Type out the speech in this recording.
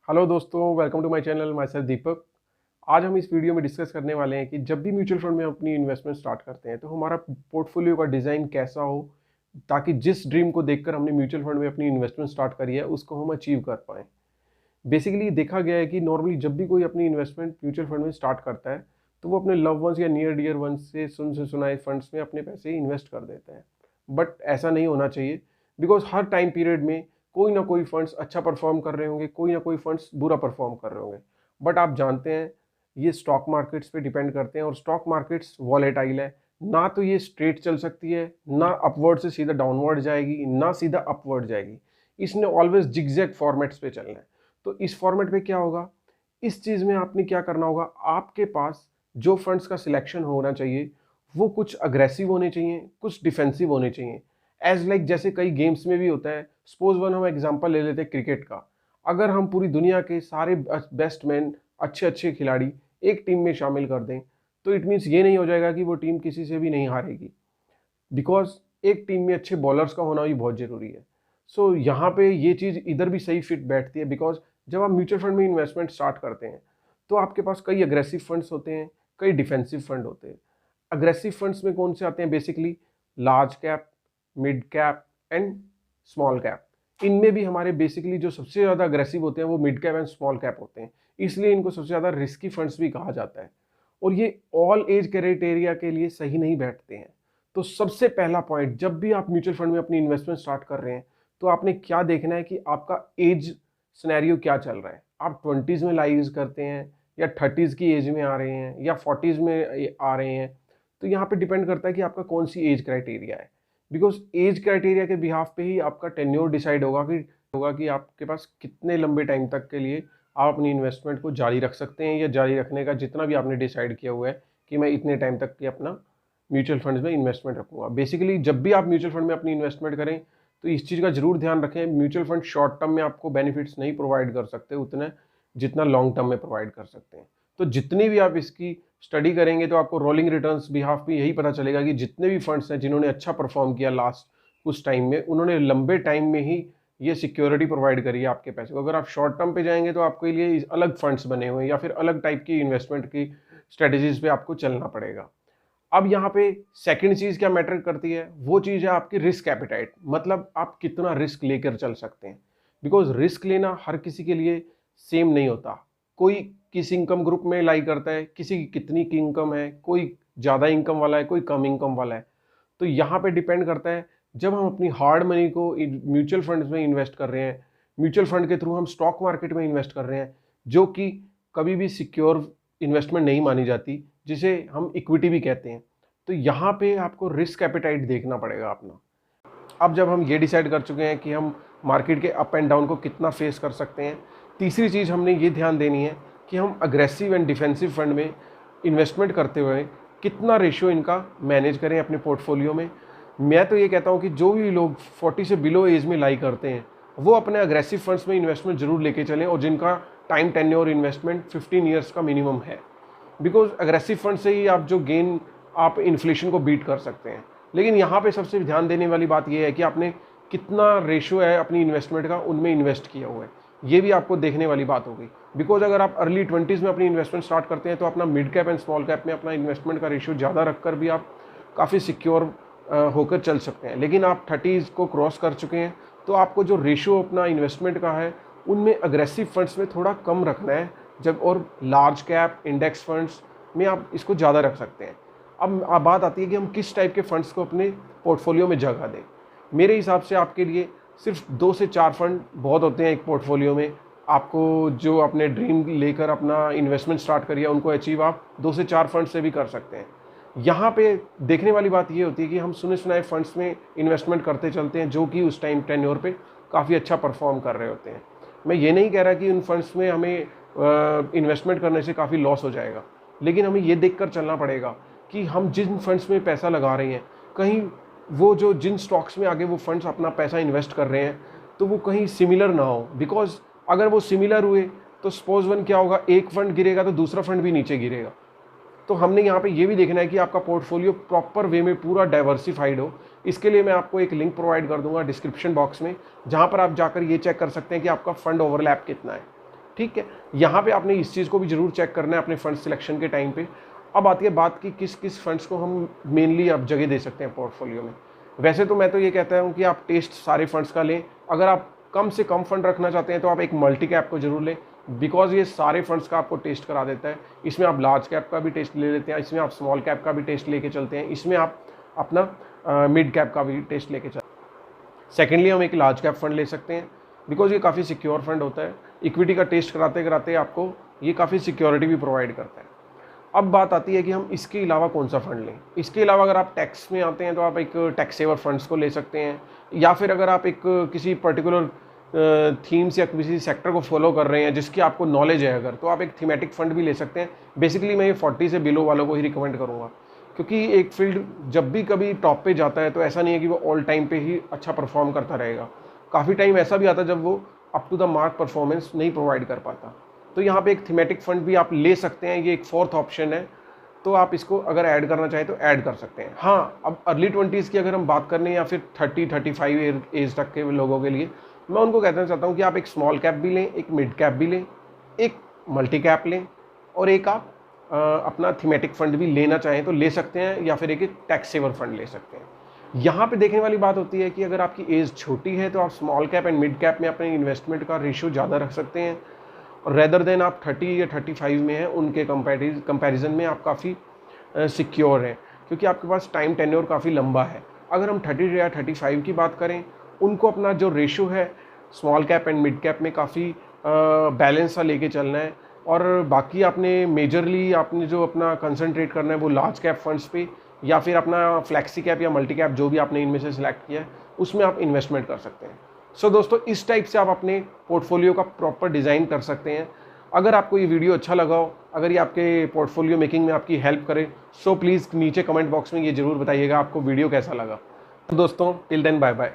Hello दोस्तों, welcome to my channel. My self दीपक। आज हम इस वीडियो में डिस्कस करने वाले हैं कि जब भी म्यूचुअल फंड में अपनी इन्वेस्टमेंट स्टार्ट करते हैं तो हमारा पोर्टफोलियो का डिज़ाइन कैसा हो, ताकि जिस ड्रीम को देखकर हमने म्यूचुअल फंड में अपनी इन्वेस्टमेंट स्टार्ट करी है उसको हम अचीव कर पाएँ। बेसिकली देखा गया है कि नॉर्मली जब भी कोई अपनी इन्वेस्टमेंट म्यूचुअल फंड में स्टार्ट करता है तो वो अपने लव वंस या नियर डियर वंस से सुनाए फंड्स में अपने पैसे इन्वेस्ट कर देते हैं। बट ऐसा नहीं होना चाहिए, बिकॉज हर टाइम पीरियड में कोई ना कोई फंड्स अच्छा परफॉर्म कर रहे होंगे, कोई ना कोई फंड्स बुरा परफॉर्म कर रहे होंगे। बट आप जानते हैं ये स्टॉक मार्केट्स पे डिपेंड करते हैं और स्टॉक मार्केट्स वॉलेटाइल है। ना तो ये स्ट्रेट चल सकती है, ना अपवर्ड से सीधा डाउनवर्ड जाएगी, ना सीधा अपवर्ड जाएगी। इसने ऑलवेज जिगजैग फॉर्मेट्स पे चलना है। तो इस फॉर्मेट में क्या होगा, इस चीज़ में आपने क्या करना होगा, आपके पास जो फंड्स का सिलेक्शन होना चाहिए वो कुछ अग्रेसिव होने चाहिए, कुछ डिफेंसिव होने चाहिए। एज लाइक जैसे कई गेम्स में भी होता है। सपोज वन हम एग्जांपल ले लेते हैं क्रिकेट का। अगर हम पूरी दुनिया के सारे बेस्ट मैन, अच्छे अच्छे खिलाड़ी एक टीम में शामिल कर दें तो इट मीन्स ये नहीं हो जाएगा कि वो टीम किसी से भी नहीं हारेगी, बिकॉज एक टीम में अच्छे बॉलर्स का होना भी बहुत ज़रूरी है। सो यहाँ पे ये चीज़ इधर भी सही फिट बैठती है, बिकॉज जब आप म्यूचुअल फंड में इन्वेस्टमेंट स्टार्ट करते हैं तो आपके पास कई अग्रेसिव फंड्स होते हैं, कई डिफेंसिव फंड होते हैं। अग्रेसिव फंड्स में कौन से आते हैं, basically large cap, mid cap and small cap. इनमें भी हमारे बेसिकली जो सबसे ज़्यादा अग्रेसिव होते हैं वो mid cap and small cap होते हैं, इसलिए इनको सबसे ज़्यादा रिस्की फंड्स भी कहा जाता है। और ये ऑल एज क्राइटेरिया के लिए सही नहीं बैठते हैं। तो सबसे पहला पॉइंट, जब भी आप म्यूचुअल फंड में अपनी इन्वेस्टमेंट स्टार्ट कर रहे हैं तो आपने क्या देखना है कि आपका एज सिनेरियो क्या चल रहा है। आप 20s में लाइव करते हैं या 30s की एज में आ रहे हैं या 40s में आ रहे हैं। तो यहाँ पे डिपेंड करता है कि आपका कौन सी एज क्राइटेरिया है, बिकॉज एज क्राइटेरिया के बिहाफ पे ही आपका टेन्योर डिसाइड होगा कि आपके पास कितने लंबे टाइम तक के लिए आप अपनी इन्वेस्टमेंट को जारी रख सकते हैं, या जारी रखने का जितना भी आपने डिसाइड किया हुआ है कि मैं इतने टाइम तक की अपना म्यूचुअल फंड्स में इन्वेस्टमेंट रखूंगा। बेसिकली जब भी आप म्यूचुअल फंड में अपनी इन्वेस्टमेंट करें तो इस चीज़ का जरूर ध्यान रखें, म्यूचुअल फंड शॉर्ट टर्म में आपको बेनिफिट्स नहीं प्रोवाइड कर सकते उतने जितना लॉन्ग टर्म में प्रोवाइड कर सकते हैं। तो जितनी भी आप इसकी स्टडी करेंगे तो आपको रोलिंग रिटर्न्स बिहाफ पे यही पता चलेगा कि जितने भी फंड्स हैं जिन्होंने अच्छा परफॉर्म किया लास्ट कुछ टाइम में, उन्होंने लंबे टाइम में ही ये सिक्योरिटी प्रोवाइड करी है आपके पैसे को। अगर आप शॉर्ट टर्म पे जाएंगे तो आपके लिए अलग फंड्स बने हुए हैं या फिर अलग टाइप की इन्वेस्टमेंट की स्ट्रेटेजीज पे आपको चलना पड़ेगा। अब यहाँ पे सेकंड चीज़ क्या मैटर करती है, वो चीज़ है आपकी रिस्क एपिटाइट, मतलब आप कितना रिस्क लेकर चल सकते हैं। बिकॉज रिस्क लेना हर किसी के लिए सेम नहीं होता। कोई किस इनकम ग्रुप में लाई करता है, किसी की कितनी की इनकम है, कोई ज़्यादा इनकम वाला है, कोई कम इनकम वाला है। तो यहाँ पे डिपेंड करता है, जब हम अपनी हार्ड मनी को म्यूचुअल फंड्स में इन्वेस्ट कर रहे हैं, म्यूचुअल फंड के थ्रू हम स्टॉक मार्केट में इन्वेस्ट कर रहे हैं, जो कि कभी भी सिक्योर इन्वेस्टमेंट नहीं मानी जाती, जिसे हम इक्विटी भी कहते हैं। तो यहाँ पे आपको रिस्क एपिटाइट देखना पड़ेगा अपना। अब जब हम ये डिसाइड कर चुके हैं कि हम मार्केट के अप एंड डाउन को कितना फेस कर सकते हैं, तीसरी चीज़ हमने ये ध्यान देनी है कि हम अग्रेसिव एंड डिफेंसिव फंड में इन्वेस्टमेंट करते हुए कितना रेशियो इनका मैनेज करें अपने पोर्टफोलियो में। मैं तो ये कहता हूँ कि जो भी लोग 40 से बिलो एज में लाई करते हैं वो अपने अग्रेसिव फंड्स में इन्वेस्टमेंट जरूर लेके चलें, और जिनका टाइम टेन्योर इन्वेस्टमेंट 15 ईयर्स का मिनिमम है। बिकॉज अग्रेसिव फंड से ही आप जो गेन, आप इन्फ्लेशन को बीट कर सकते हैं। लेकिन यहाँ पे सबसे ध्यान देने वाली बात यह है कि आपने कितना रेशियो है अपनी इन्वेस्टमेंट का उनमें इन्वेस्ट किया हुआ है, ये भी आपको देखने वाली बात होगी। बिकॉज अगर आप अर्ली 20s में अपनी इन्वेस्टमेंट स्टार्ट करते हैं तो अपना mid cap and small cap में अपना इन्वेस्टमेंट का रेशियो ज़्यादा रखकर भी आप काफ़ी सिक्योर होकर चल सकते हैं। लेकिन आप 30s को क्रॉस कर चुके हैं तो आपको जो रेशियो अपना इन्वेस्टमेंट का है उनमें अग्रेसिव फंड्स में थोड़ा कम रखना है, जब और लार्ज कैप इंडेक्स फंड्स में आप इसको ज़्यादा रख सकते हैं। अब बात आती है कि हम किस टाइप के फंड्स को अपने पोर्टफोलियो में जगह दें। मेरे हिसाब से आपके लिए सिर्फ 2 से 4 फंड बहुत होते हैं एक पोर्टफोलियो में। आपको जो अपने ड्रीम लेकर अपना इन्वेस्टमेंट स्टार्ट करिए उनको अचीव आप 2 से 4 फंड से भी कर सकते हैं। यहाँ पे देखने वाली बात ये होती है कि हम सुने सुनाए फंड्स में इन्वेस्टमेंट करते चलते हैं जो कि उस टाइम टेन्योर पे काफ़ी अच्छा परफॉर्म कर रहे होते हैं। मैं ये नहीं कह रहा कि उन फंड्स में हमें इन्वेस्टमेंट करने से काफ़ी लॉस हो जाएगा, लेकिन हमें ये देख कर चलना पड़ेगा कि हम जिन फंड्स में पैसा लगा रहे हैं, कहीं वो जो जिन स्टॉक्स में आगे वो फंड्स अपना पैसा इन्वेस्ट कर रहे हैं तो वो कहीं सिमिलर ना हो। बिकॉज अगर वो सिमिलर हुए तो सपोज वन क्या होगा, एक फंड गिरेगा तो दूसरा फंड भी नीचे गिरेगा। तो हमने यहाँ पे ये भी देखना है कि आपका पोर्टफोलियो प्रॉपर वे में पूरा डाइवर्सिफाइड हो। इसके लिए मैं आपको एक लिंक प्रोवाइड कर दूंगा डिस्क्रिप्शन बॉक्स में, जहाँ पर आप जाकर ये चेक कर सकते हैं कि आपका फंड ओवरलैप कितना है। ठीक है, यहाँ पे आपने इस चीज़ को भी ज़रूर चेक करना है अपने फंड सिलेक्शन के टाइम पे। अब आती है बात कि किस किस फंड्स को हम मेनली अब जगह दे सकते हैं पोर्टफोलियो में। वैसे तो मैं तो ये कहता हूँ कि आप टेस्ट सारे फंड्स का लें। अगर आप कम से कम फंड रखना चाहते हैं तो आप एक मल्टी कैप को जरूर लें, बिकॉज ये सारे फंड्स का आपको टेस्ट करा देता है। इसमें आप लार्ज कैप का भी टेस्ट ले लेते हैं, इसमें आप स्मॉल कैप का भी टेस्ट लेके चलते हैं, इसमें आप अपना मिड कैप का भी टेस्ट लेके चलते हैं। सेकेंडली हम एक लार्ज कैप फंड ले सकते हैं, बिकॉज ये काफ़ी सिक्योर फंड होता है। इक्विटी का टेस्ट कराते कराते आपको ये काफ़ी सिक्योरिटी भी प्रोवाइड करता है। अब बात आती है कि हम इसके अलावा कौन सा फंड लें। इसके अलावा अगर आप टैक्स में आते हैं तो आप एक टैक्स सेवर फंड्स को ले सकते हैं, या फिर अगर आप एक किसी पर्टिकुलर थीम्स या किसी सेक्टर को फॉलो कर रहे हैं जिसकी आपको नॉलेज है अगर, तो आप एक थीमेटिक फंड भी ले सकते हैं। बेसिकली मैं ये 40 से बिलो वालों को ही रिकमेंड करूँगा, क्योंकि एक फील्ड जब भी कभी टॉप पे जाता है तो ऐसा नहीं है कि वो ऑल टाइम पे ही अच्छा परफॉर्म करता रहेगा। काफ़ी टाइम ऐसा भी आता है जब वो up to the mark performance नहीं प्रोवाइड कर पाता। तो यहाँ पे एक थीमेटिक फंड भी आप ले सकते हैं, ये एक फोर्थ ऑप्शन है। तो आप इसको अगर ऐड करना चाहें तो ऐड कर सकते हैं। हाँ, अब अर्ली 20s की अगर हम बात करने या फिर 30-35 एज तक के लोगों के लिए मैं उनको कहना चाहता हूँ कि आप एक स्मॉल कैप भी लें, एक मिड कैप भी लें, एक मल्टी कैप लें, और एक आप अपना थीमेटिक फंड भी लेना चाहें तो ले सकते हैं, या फिर एक टैक्स सेवर फंड ले सकते हैं। यहाँ पे देखने वाली बात होती है कि अगर आपकी एज छोटी है तो आप small cap and mid cap में अपने इन्वेस्टमेंट का रेशियो ज़्यादा रख सकते हैं, और रेदर देन आप 30 या 35 में हैं उनके कंपैरिजन में आप काफ़ी सिक्योर हैं, क्योंकि आपके पास टाइम टेन्योर काफ़ी लंबा है। अगर हम 30 या 35 की बात करें, उनको अपना जो रेशियो है small cap and mid cap में काफ़ी बैलेंस सा लेके चलना है, और बाकी आपने मेजरली आपने जो अपना कंसंट्रेट करना है वो लार्ज कैप फंड्स पे, या फिर अपना फ्लैक्सी कैप या मल्टी कैप जो भी आपने इनमें से सिलेक्ट किया है उसमें आप इन्वेस्टमेंट कर सकते हैं। सो दोस्तों, इस टाइप से आप अपने पोर्टफोलियो का प्रॉपर डिज़ाइन कर सकते हैं। अगर आपको ये वीडियो अच्छा लगा हो, अगर ये आपके पोर्टफोलियो मेकिंग में आपकी हेल्प करे, सो प्लीज़ नीचे कमेंट बॉक्स में ये ज़रूर बताइएगा आपको वीडियो कैसा लगा। तो दोस्तों, टिल देन बाय बाय।